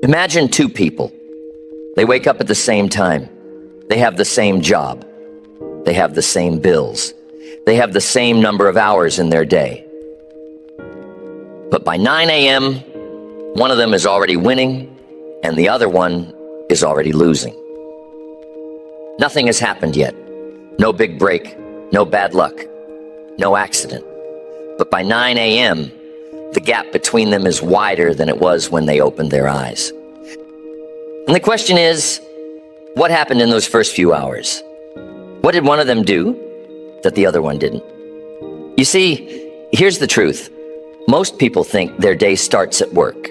Imagine two people. They wake up at the same time. They have the same job. They have the same bills. They have the same number of hours in their day. But by 9 a.m., one of them is already winning and the other one is already losing. Nothing has happened yet. No big break, no bad luck, no accident. But by 9 a.m., the gap between them is wider than it was when they opened their eyes. And the question is, what happened in those first few hours? What did one of them do that the other one didn't? You see, here's the truth. Most people think their day starts at work.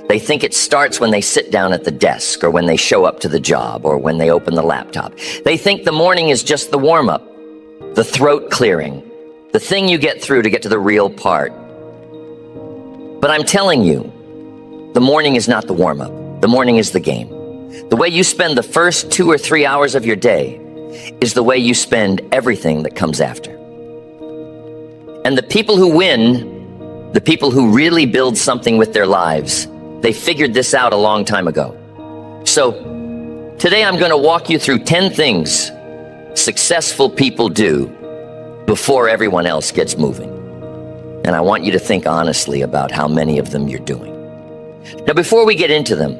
They think it starts when they sit down at the desk or when they show up to the job or when they open the laptop. They think the morning is just the warm-up, the throat clearing, the thing you get through to get to the real part. But I'm telling you, the morning is not the warm-up. The morning is the game. The way you spend the first 2 or 3 hours of your day is the way you spend everything that comes after. And the people who win, the people who really build something with their lives, they figured this out a long time ago. So today I'm going to walk you through 10 things successful people do before everyone else gets moving. And I want you to think honestly about how many of them you're doing. Now, before we get into them,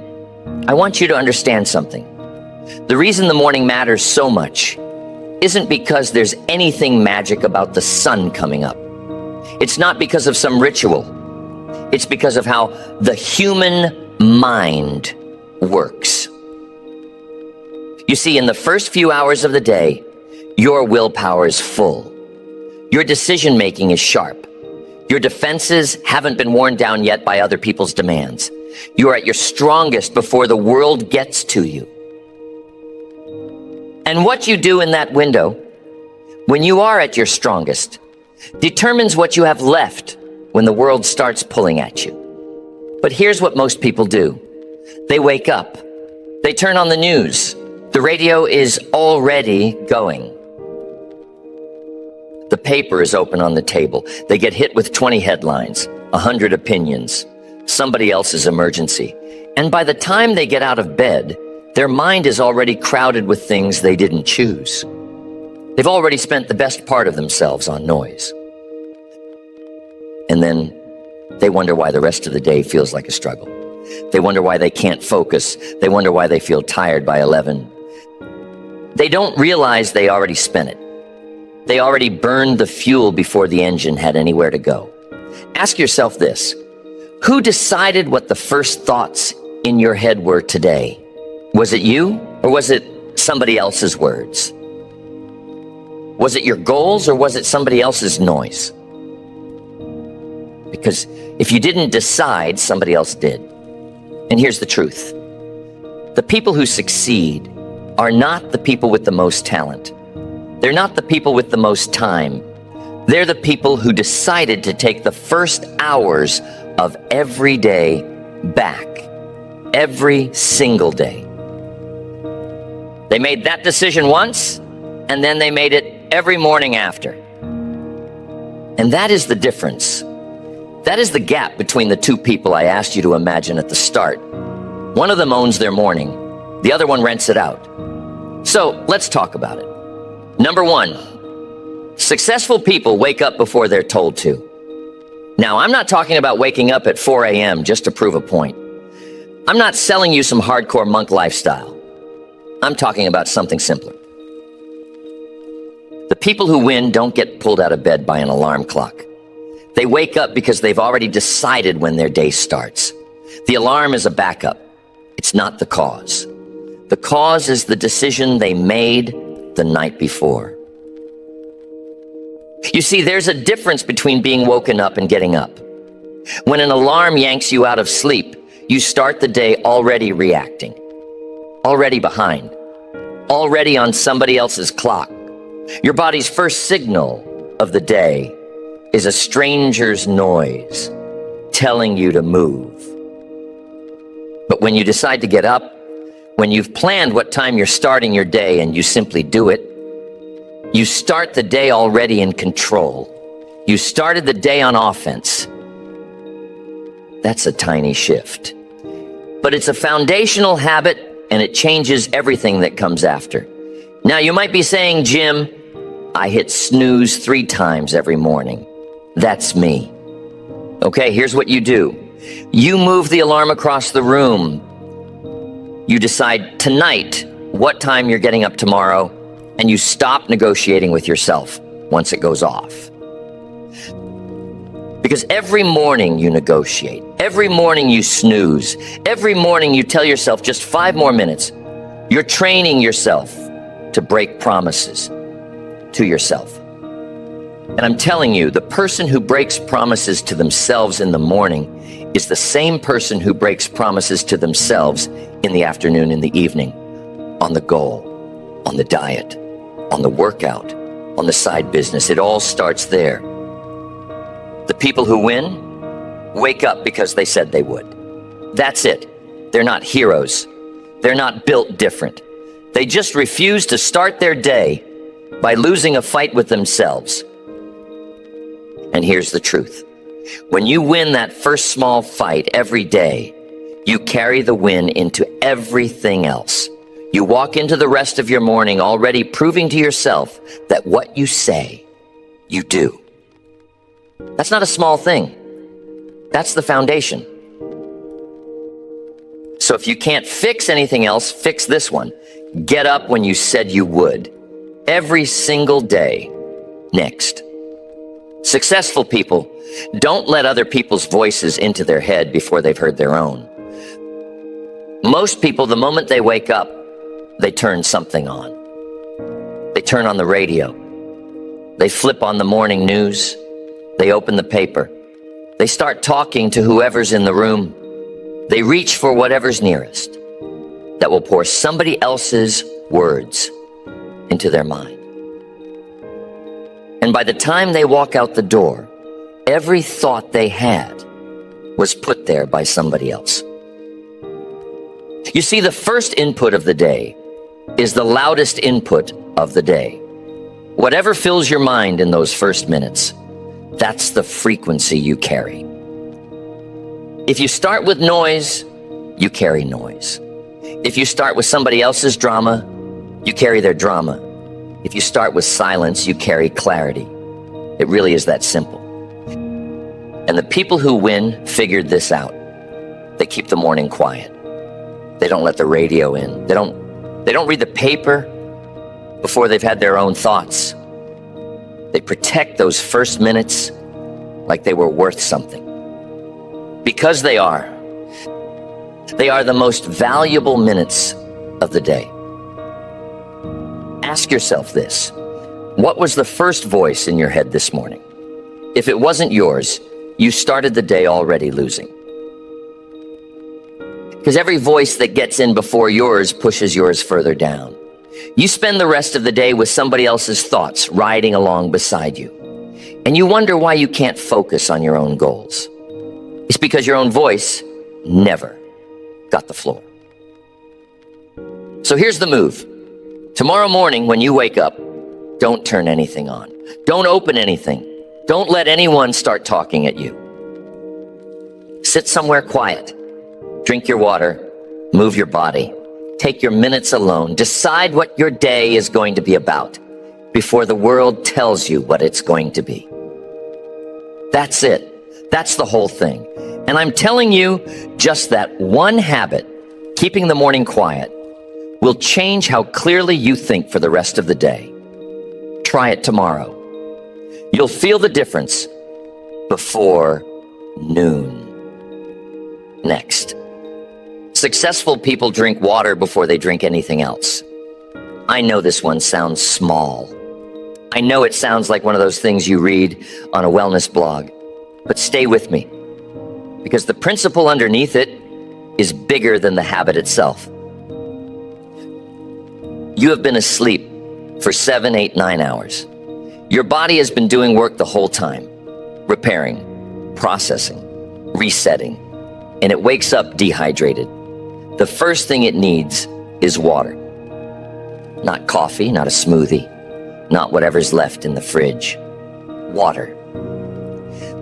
I want you to understand something. The reason the morning matters so much isn't because there's anything magic about the sun coming up. It's not because of some ritual. It's because of how the human mind works. You see, in the first few hours of the day, your willpower is full. Your decision-making is sharp. Your defenses haven't been worn down yet by other people's demands. You are at your strongest before the world gets to you. And what you do in that window, when you are at your strongest, determines what you have left when the world starts pulling at you. But here's what most people do. They wake up. They turn on the news. The radio is already going. The paper is open on the table. They get hit with 20 headlines, 100 opinions, somebody else's emergency. And by the time they get out of bed, their mind is already crowded with things they didn't choose. They've already spent the best part of themselves on noise. And then they wonder why the rest of the day feels like a struggle. They wonder why they can't focus. They wonder why they feel tired by 11. They don't realize they already spent it. They already burned the fuel before the engine had anywhere to go. Ask yourself this. Who decided what the first thoughts in your head were today? Was it you, or was it somebody else's words? Was it your goals, or was it somebody else's noise? Because if you didn't decide, somebody else did. And here's the truth. The people who succeed are not the people with the most talent. They're not the people with the most time. They're the people who decided to take the first hours of every day back. Every single day. They made that decision once, and then they made it every morning after. And that is the difference. That is the gap between the two people I asked you to imagine at the start. One of them owns their morning. The other one rents it out. So let's talk about it. Number one, successful people wake up before they're told to. Now, I'm not talking about waking up at 4 a.m. just to prove a point. I'm not selling you some hardcore monk lifestyle. I'm talking about something simpler. The people who win don't get pulled out of bed by an alarm clock. They wake up because they've already decided when their day starts. The alarm is a backup. It's not the cause. The cause is the decision they made the night before. You see, there's a difference between being woken up and getting up. When an alarm yanks you out of sleep, you start the day already reacting, already behind, already on somebody else's clock. Your body's first signal of the day is a stranger's noise telling you to move. But when you decide to get up, when you've planned what time you're starting your day and you simply do it, you start the day already in control. You started the day on offense. That's a tiny shift. but it's a foundational habit and it changes everything that comes after. Now, you might be saying, Jim, I hit snooze 3 times every morning. That's me. Okay, here's what you do. You move the alarm across the room. You decide tonight what time you're getting up tomorrow, and you stop negotiating with yourself once it goes off. Because every morning you negotiate, every morning you snooze, every morning you tell yourself just 5 more minutes. You're training yourself to break promises to yourself. And I'm telling you, the person who breaks promises to themselves in the morning is the same person who breaks promises to themselves in the afternoon, in the evening, on the goal, on the diet, on the workout, on the side business. It all starts there. The people who win wake up because they said they would. That's it. They're not heroes. They're not built different. They just refuse to start their day by losing a fight with themselves. And here's the truth. When you win that first small fight every day, you carry the win into everything else. You walk into the rest of your morning already proving to yourself that what you say, you do. That's not a small thing. That's the foundation. So if you can't fix anything else, fix this one. Get up when you said you would. Every single day. Next. Successful people don't let other people's voices into their head before they've heard their own. Most people, the moment they wake up, they turn something on. They turn on the radio. They flip on the morning news. They open the paper. They start talking to whoever's in the room. They reach for whatever's nearest that will pour somebody else's words into their mind. And by the time they walk out the door, every thought they had was put there by somebody else. You see, the first input of the day is the loudest input of the day. Whatever fills your mind in those first minutes, that's the frequency you carry. If you start with noise, you carry noise. If you start with somebody else's drama, you carry their drama. If you start with silence, you carry clarity. It really is that simple. And the people who win figured this out. They keep the morning quiet. They don't let the radio in. They don't read the paper before they've had their own thoughts. They protect those first minutes like they were worth something. Because they are the most valuable minutes of the day. Ask yourself this. What was the first voice in your head this morning? If it wasn't yours, you started the day already losing. Because every voice that gets in before yours pushes yours further down. You spend the rest of the day with somebody else's thoughts riding along beside you. And you wonder why you can't focus on your own goals. It's because your own voice never got the floor. So here's the move. Tomorrow morning when you wake up, don't turn anything on. Don't open anything. Don't let anyone start talking at you. Sit somewhere quiet. Drink your water. Move your body. Take your minutes alone. Decide what your day is going to be about before the world tells you what it's going to be. That's it. That's the whole thing. And I'm telling you, just that one habit, keeping the morning quiet, will change how clearly you think for the rest of the day. Try it tomorrow. You'll feel the difference before noon. Next. Successful people drink water before they drink anything else. I know this one sounds small. I know it sounds like one of those things you read on a wellness blog, but stay with me, because the principle underneath it is bigger than the habit itself. You have been asleep for 7, 8, 9 hours. Your body has been doing work the whole time, repairing, processing, resetting, and it wakes up dehydrated. The first thing it needs is water. Not coffee, not a smoothie, not whatever's left in the fridge. Water.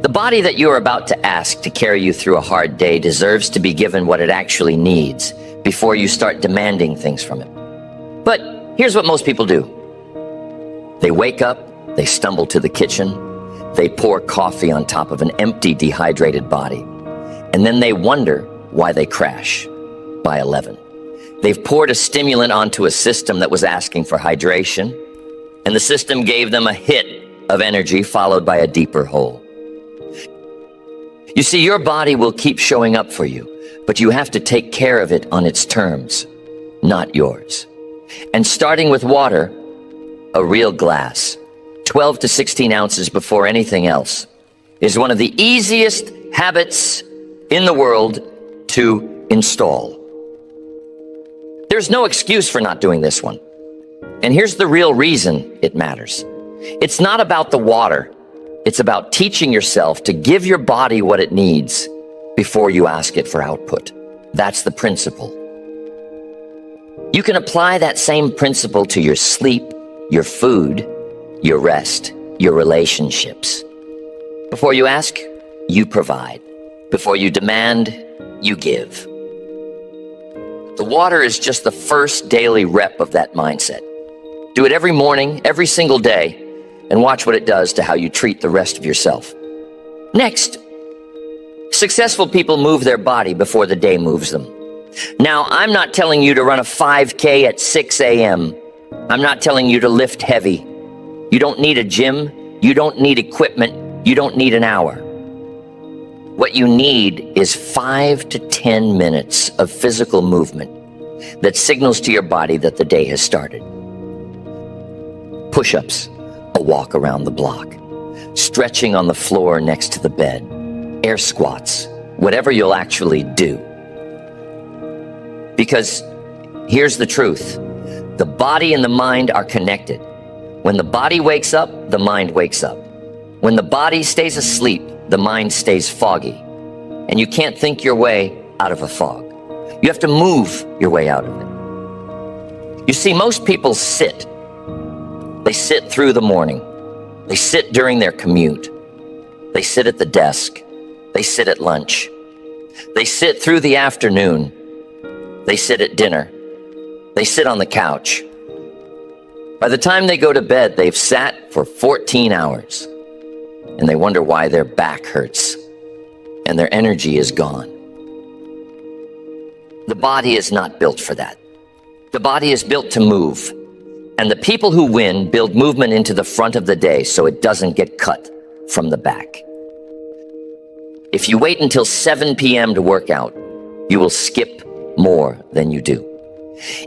The body that you are about to ask to carry you through a hard day deserves to be given what it actually needs before you start demanding things from it. But here's what most people do. They wake up, they stumble to the kitchen, they pour coffee on top of an empty, dehydrated body, and then they wonder why they crash by 11. They've poured a stimulant onto a system that was asking for hydration, and the system gave them a hit of energy followed by a deeper hole. You see, your body will keep showing up for you, but you have to take care of it on its terms, not yours. And starting with water, a real glass, 12 to 16 ounces before anything else, is one of the easiest habits in the world to install. There's no excuse for not doing this one. And here's the real reason it matters. It's not about the water. It's about teaching yourself to give your body what it needs before you ask it for output. That's the principle. You can apply that same principle to your sleep, your food, your rest, your relationships. Before you ask, you provide. Before you demand, you give. The water is just the first daily rep of that mindset. Do it every morning, every single day, and watch what it does to how you treat the rest of yourself. Next, successful people move their body before the day moves them. Now, I'm not telling you to run a 5K at 6 a.m. I'm not telling you to lift heavy. You don't need a gym. You don't need equipment. You don't need an hour. What you need is 5 to 10 minutes of physical movement that signals to your body that the day has started. Push-ups, a walk around the block, stretching on the floor next to the bed, air squats, whatever you'll actually do. Because here's the truth. The body and the mind are connected. When the body wakes up, the mind wakes up. When the body stays asleep, the mind stays foggy. And you can't think your way out of a fog. You have to move your way out of it. You see, most people sit. They sit through the morning. They sit during their commute. They sit at the desk. They sit at lunch. They sit through the afternoon. They sit at dinner. They sit on the couch. By the time they go to bed, they've sat for 14 hours. And they wonder why their back hurts and their energy is gone. The body is not built for that. The body is built to move. And the people who win build movement into the front of the day so it doesn't get cut from the back. If you wait until 7 p.m. to work out, you will skip more than you do.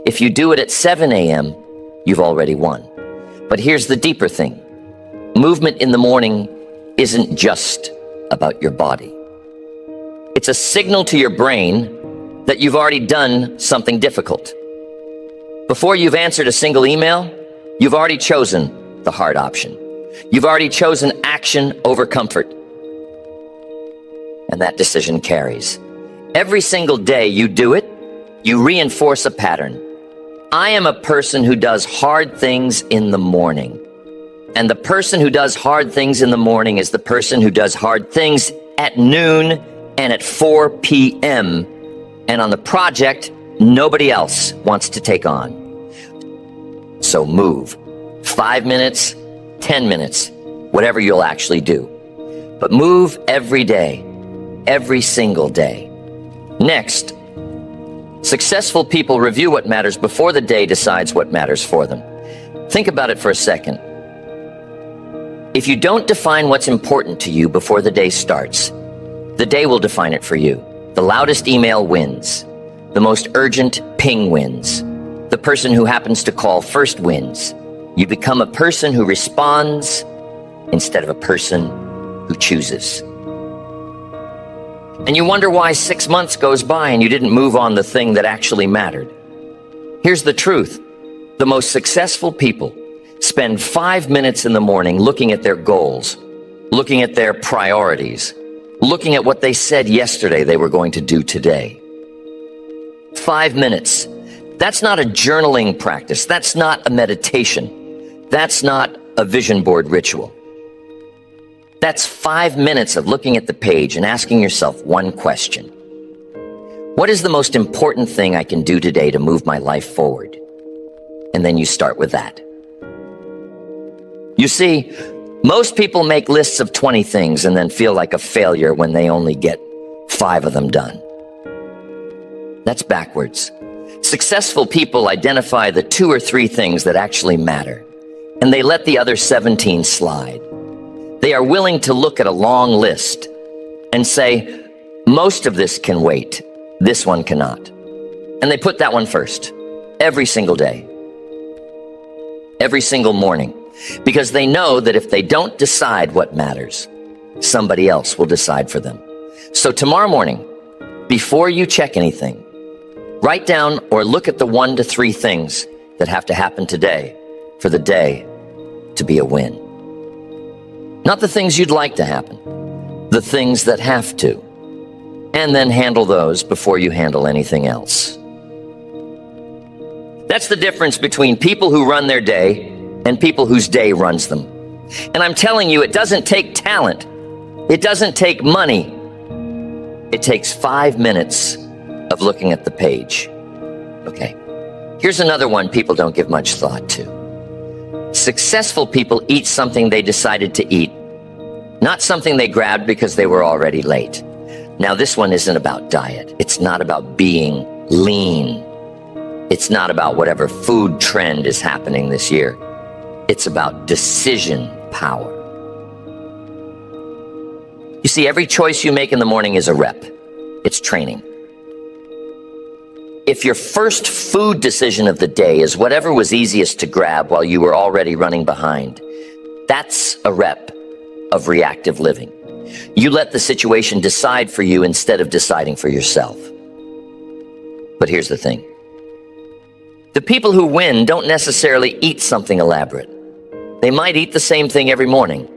If you do it at 7 a.m., you've already won. But here's the deeper thing. Movement in the morning isn't just about your body. It's a signal to your brain that you've already done something difficult. Before you've answered a single email, you've already chosen the hard option. You've already chosen action over comfort. And that decision carries. Every single day you do it, you reinforce a pattern. I am a person who does hard things in the morning. And the person who does hard things in the morning is the person who does hard things at noon and at 4 p.m. And on the project nobody else wants to take on. So move. 5 minutes, 10 minutes, whatever you'll actually do. But move every day, every single day. Next, successful people review what matters before the day decides what matters for them. Think about it for a second. If you don't define what's important to you before the day starts, the day will define it for you. The loudest email wins. The most urgent ping wins. The person who happens to call first wins. You become a person who responds instead of a person who chooses. And you wonder why 6 months goes by and you didn't move on the thing that actually mattered. Here's the truth. The most successful people spend 5 minutes in the morning looking at their goals, looking at their priorities, looking at what they said yesterday they were going to do today. 5 minutes. That's not a journaling practice. That's not a meditation. That's not a vision board ritual. That's 5 minutes of looking at the page and asking yourself one question. What is the most important thing I can do today to move my life forward? And then you start with that. You see, most people make lists of 20 things and then feel like a failure when they only get 5 of them done. That's backwards. Successful people identify the 2 or 3 things that actually matter, and they let the other 17 slide. They are willing to look at a long list and say, most of this can wait, this one cannot. And they put that one first, every single day, every single morning, because they know that if they don't decide what matters, somebody else will decide for them. So tomorrow morning, before you check anything, write down or look at the 1 to 3 things that have to happen today for the day to be a win. Not the things you'd like to happen, the things that have to. And then handle those before you handle anything else. That's the difference between people who run their day and people whose day runs them. And I'm telling you, it doesn't take talent. It doesn't take money. It takes 5 minutes of looking at the page. Okay, here's another one people don't give much thought to. Successful people eat something they decided to eat, not something they grabbed because they were already late. Now, this one isn't about diet. It's not about being lean. It's not about whatever food trend is happening this year. It's about decision power. You see, every choice you make in the morning is a rep. It's training. If your first food decision of the day is whatever was easiest to grab while you were already running behind, that's a rep of reactive living. You let the situation decide for you instead of deciding for yourself. But here's the thing. The people who win don't necessarily eat something elaborate. They might eat the same thing every morning.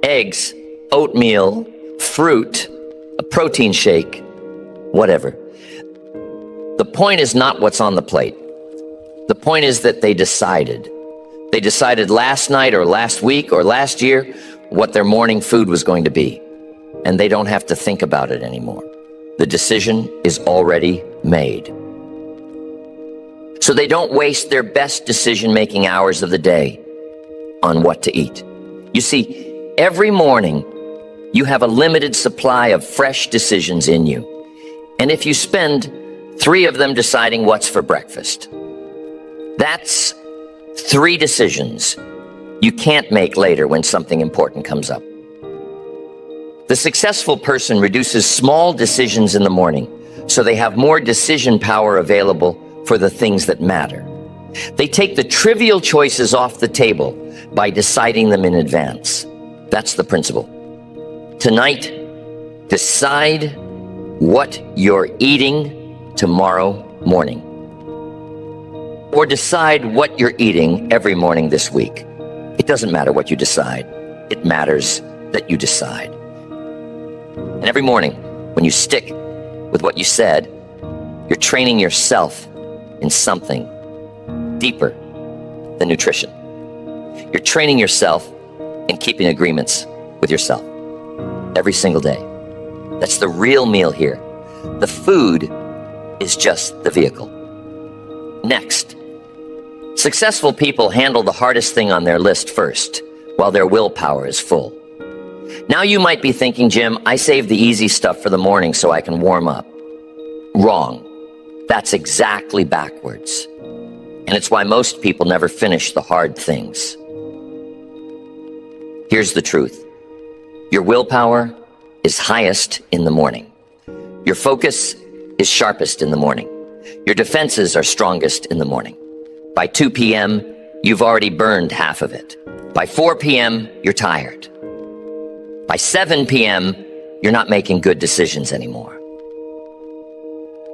Eggs, oatmeal, fruit, a protein shake, whatever. The point is not what's on the plate. The point is that they decided. They decided last night or last week or last year what their morning food was going to be. And they don't have to think about it anymore. The decision is already made. So they don't waste their best decision-making hours of the day on what to eat. You see, every morning you have a limited supply of fresh decisions in you. And if you spend 3 of them deciding what's for breakfast, that's 3 decisions you can't make later when something important comes up. The successful person reduces small decisions in the morning so they have more decision power available for the things that matter. They take the trivial choices off the table by deciding them in advance. That's the principle. Tonight, decide what you're eating tomorrow morning. Or decide what you're eating every morning this week. It doesn't matter what you decide. It matters that you decide. And every morning, when you stick with what you said, you're training yourself in something deeper than nutrition. You're training yourself in keeping agreements with yourself every single day. That's the real meal here. The food is just the vehicle. Next, successful people handle the hardest thing on their list first, while their willpower is full. Now you might be thinking, Jim, I save the easy stuff for the morning so I can warm up. Wrong. That's exactly backwards. And it's why most people never finish the hard things. Here's the truth. Your willpower is highest in the morning. Your focus is sharpest in the morning. Your defenses are strongest in the morning. By 2 p.m., you've already burned half of it. By 4 p.m., you're tired. By 7 p.m., you're not making good decisions anymore.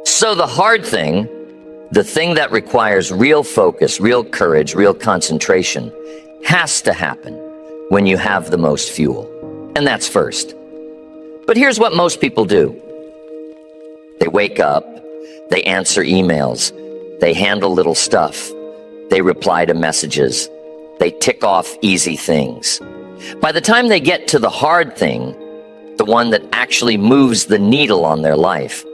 So the hard thing, the thing that requires real focus, real courage, real concentration, has to happen when you have the most fuel. And that's first. But here's what most people do. They wake up, they answer emails, they handle little stuff, they reply to messages, they tick off easy things. By the time they get to the hard thing, the one that actually moves the needle on their life,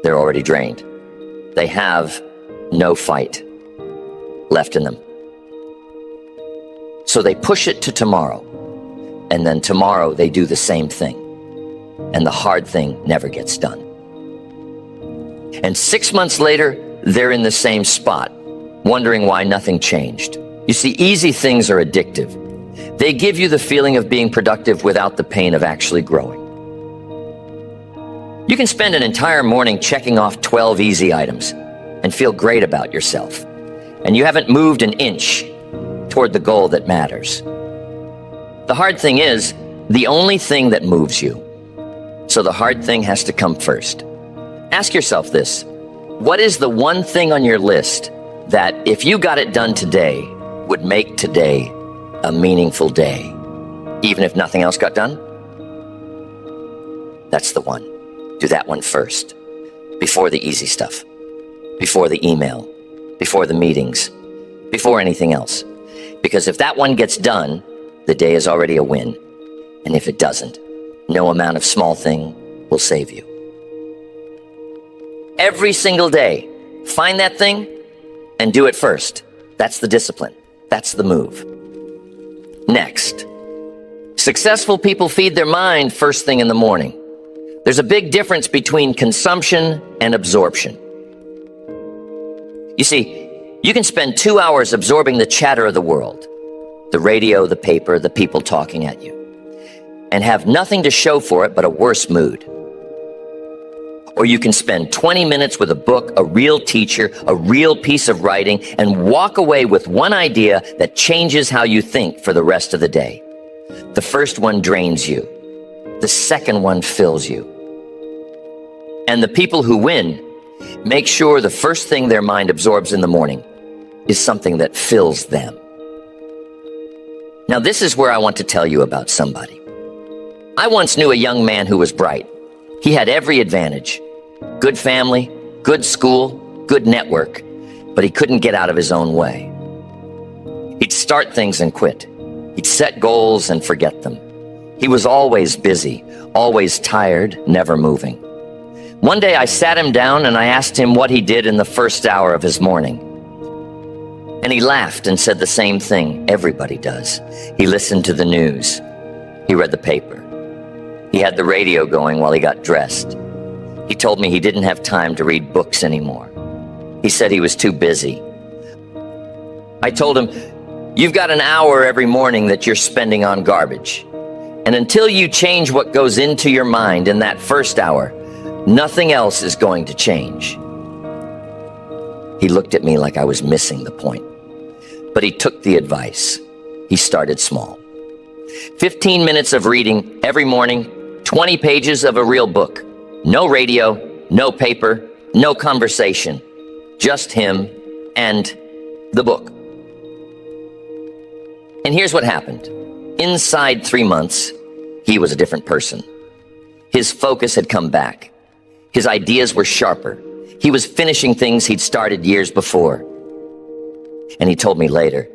they're already drained. They have no fight left in them. So they push it to tomorrow, and then tomorrow they do the same thing, and the hard thing never gets done. And 6 months later, they're in the same spot, wondering why nothing changed. You see, easy things are addictive. They give you the feeling of being productive without the pain of actually growing. You can spend an entire morning checking off 12 easy items and feel great about yourself, and you haven't moved an inch toward the goal that matters. The hard thing is the only thing that moves you, so the hard thing has to come first. Ask yourself this: what is the one thing on your list that, if you got it done today, would make today a meaningful day, even if nothing else got done? That's the one. Do that one first, before the easy stuff, before the email, before the meetings, before anything else. Because if that one gets done, the day is already a win. And if it doesn't, no amount of small thing will save you. Every single day, find that thing and do it first. That's the discipline. That's the move. Next, successful people feed their mind first thing in the morning. There's a big difference between consumption and absorption. You see, you can spend 2 hours absorbing the chatter of the world, the radio, the paper, the people talking at you, and have nothing to show for it but a worse mood. Or you can spend 20 minutes with a book, a real teacher, a real piece of writing, and walk away with one idea that changes how you think for the rest of the day. The first one drains you. The second one fills you. And the people who win make sure the first thing their mind absorbs in the morning is something that fills them. Now, this is where I want to tell you about somebody. I once knew a young man who was bright. He had every advantage: good family, good school, good network, but he couldn't get out of his own way. He'd start things and quit. He'd set goals and forget them. He was always busy, always tired, never moving. One day I sat him down and I asked him what he did in the first hour of his morning. And he laughed and said the same thing everybody does. He listened to the news. He read the paper. He had the radio going while he got dressed. He told me he didn't have time to read books anymore. He said he was too busy. I told him, you've got an hour every morning that you're spending on garbage. And until you change what goes into your mind in that first hour, nothing else is going to change. He looked at me like I was missing the point. But he took the advice. He started small. 15 minutes of reading every morning, 20 pages of a real book. No radio, no paper, no conversation. Just him and the book. And here's what happened. Inside 3 months, he was a different person. His focus had come back. His ideas were sharper. He was finishing things he'd started years before. And he told me later,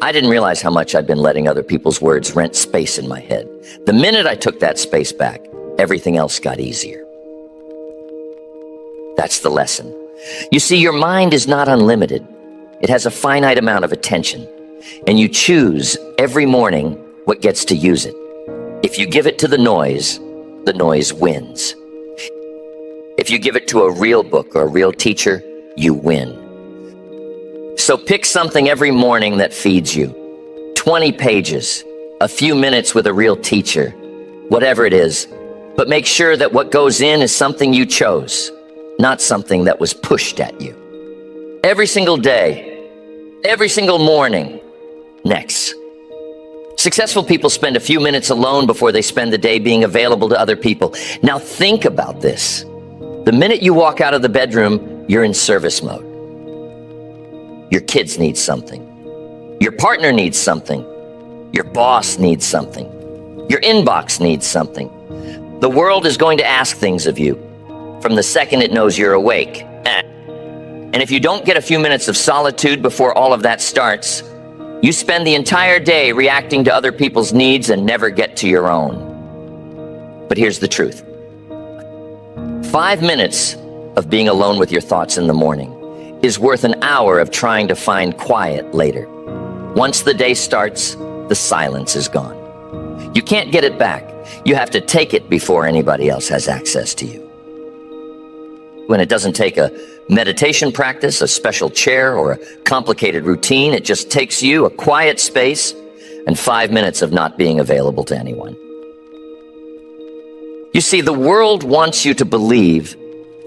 I didn't realize how much I'd been letting other people's words rent space in my head. The minute I took that space back, everything else got easier. That's the lesson. You see, your mind is not unlimited. It has a finite amount of attention, and you choose every morning what gets to use it. If you give it to the noise wins. If you give it to a real book or a real teacher, you win. So pick something every morning that feeds you. 20 pages, a few minutes with a real teacher, whatever it is. But make sure that what goes in is something you chose, not something that was pushed at you. Every single day, every single morning. Next. Successful people spend a few minutes alone before they spend the day being available to other people. Now think about this. The minute you walk out of the bedroom, you're in service mode. Your kids need something. Your partner needs something. Your boss needs something. Your inbox needs something. The world is going to ask things of you from the second it knows you're awake. And if you don't get a few minutes of solitude before all of that starts, You spend the entire day reacting to other people's needs and never get to your own. But here's the truth. 5 minutes of being alone with your thoughts in the morning is worth an hour of trying to find quiet later. Once the day starts, the silence is gone. You can't get it back. You have to take it before anybody else has access to you. When it doesn't take a meditation practice, a special chair, or a complicated routine, it just takes you a quiet space and 5 minutes of not being available to anyone. You see, the world wants you to believe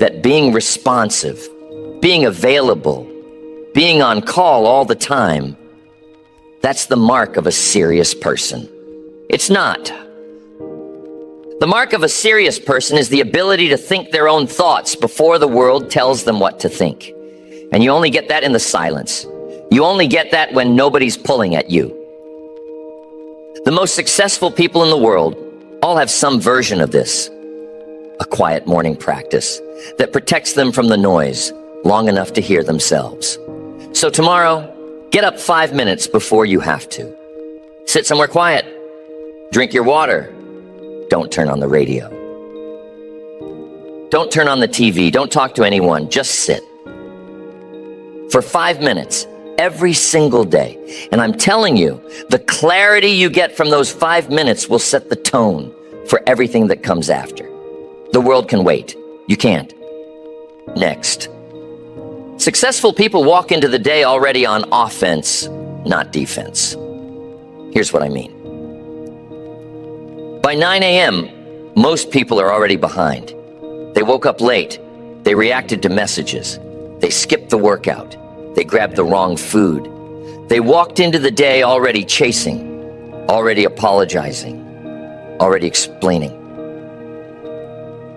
that being responsive, being available, being on call all the time, that's the mark of a serious person. It's not. The mark of a serious person is the ability to think their own thoughts before the world tells them what to think. And you only get that in the silence. You only get that when nobody's pulling at you. The most successful people in the world all have some version of this. A quiet morning practice that protects them from the noise long enough to hear themselves. So tomorrow, get up 5 minutes before you have to. Sit somewhere quiet. Drink your water. Don't turn on the radio. Don't turn on the TV. Don't talk to anyone. Just sit. For 5 minutes, every single day. And I'm telling you, the clarity you get from those 5 minutes will set the tone for everything that comes after. The world can wait. You can't. Next. Successful people walk into the day already on offense, not defense. Here's what I mean. By 9 a.m., most people are already behind. They woke up late. They reacted to messages. They skipped the workout. They grabbed the wrong food. They walked into the day already chasing, already apologizing, already explaining.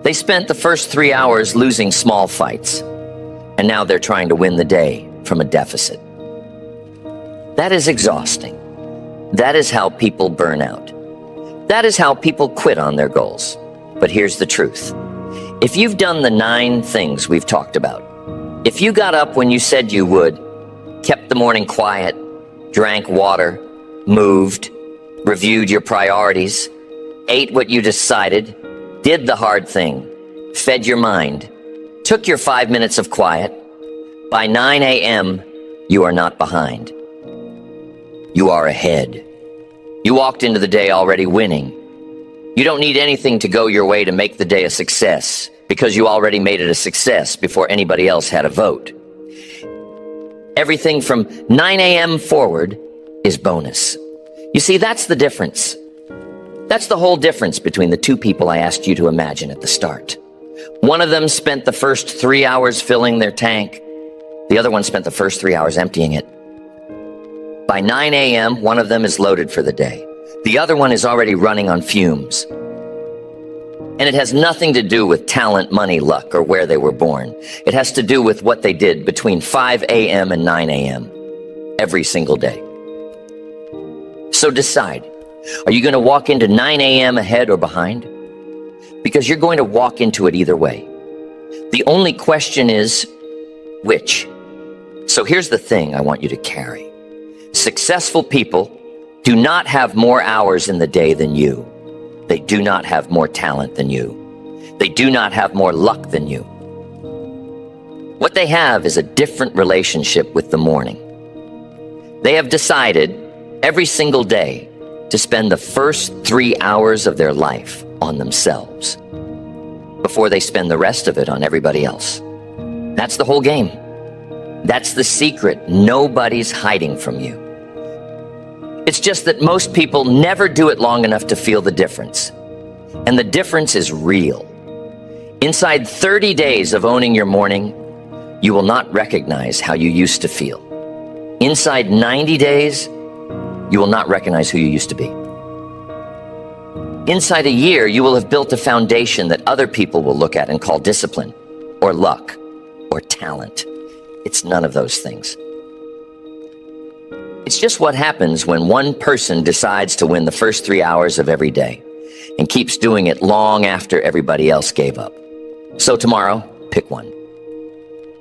They spent the first 3 hours losing small fights, and now they're trying to win the day from a deficit. That is exhausting. That is how people burn out. That is how people quit on their goals. But here's the truth. If you've done the 9 things we've talked about, if you got up when you said you would, kept the morning quiet, drank water, moved, reviewed your priorities, ate what you decided, did the hard thing, fed your mind, took your 5 minutes of quiet, by 9 a.m., you are not behind. You are ahead. You walked into the day already winning. You don't need anything to go your way to make the day a success, because you already made it a success before anybody else had a vote. Everything from 9 a.m. forward is bonus. You see, that's the difference. That's the whole difference between the 2 people I asked you to imagine at the start. One of them spent the first 3 hours filling their tank. The other one spent the first 3 hours emptying it. By 9 a.m., one of them is loaded for the day. The other one is already running on fumes. And it has nothing to do with talent, money, luck, or where they were born. It has to do with what they did between 5 a.m. and 9 a.m. every single day. So decide, are you going to walk into 9 a.m. ahead or behind? Because you're going to walk into it either way. The only question is, which? So here's the thing I want you to carry. Successful people do not have more hours in the day than you. They do not have more talent than you. They do not have more luck than you. What they have is a different relationship with the morning. They have decided every single day to spend the first 3 hours of their life on themselves before they spend the rest of it on everybody else. That's the whole game. That's the secret nobody's hiding from you. It's just that most people never do it long enough to feel the difference. And the difference is real. Inside 30 days of owning your morning, you will not recognize how you used to feel. Inside 90 days, you will not recognize who you used to be. Inside a year, you will have built a foundation that other people will look at and call discipline, or luck, or talent. It's none of those things. It's just what happens when one person decides to win the first 3 hours of every day and keeps doing it long after everybody else gave up. So tomorrow, pick one.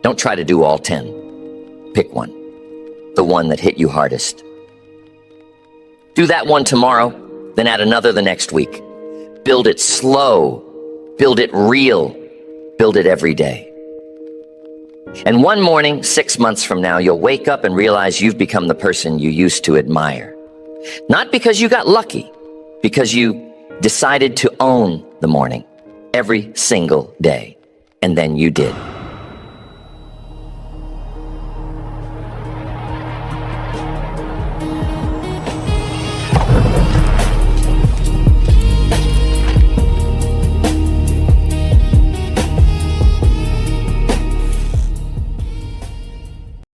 Don't try to do all 10. Pick one. The one that hit you hardest. Do that one tomorrow, then add another the next week. Build it slow. Build it real. Build it every day. And one morning, 6 months from now, you'll wake up and realize you've become the person you used to admire. Not because you got lucky, because you decided to own the morning every single day. And then you did.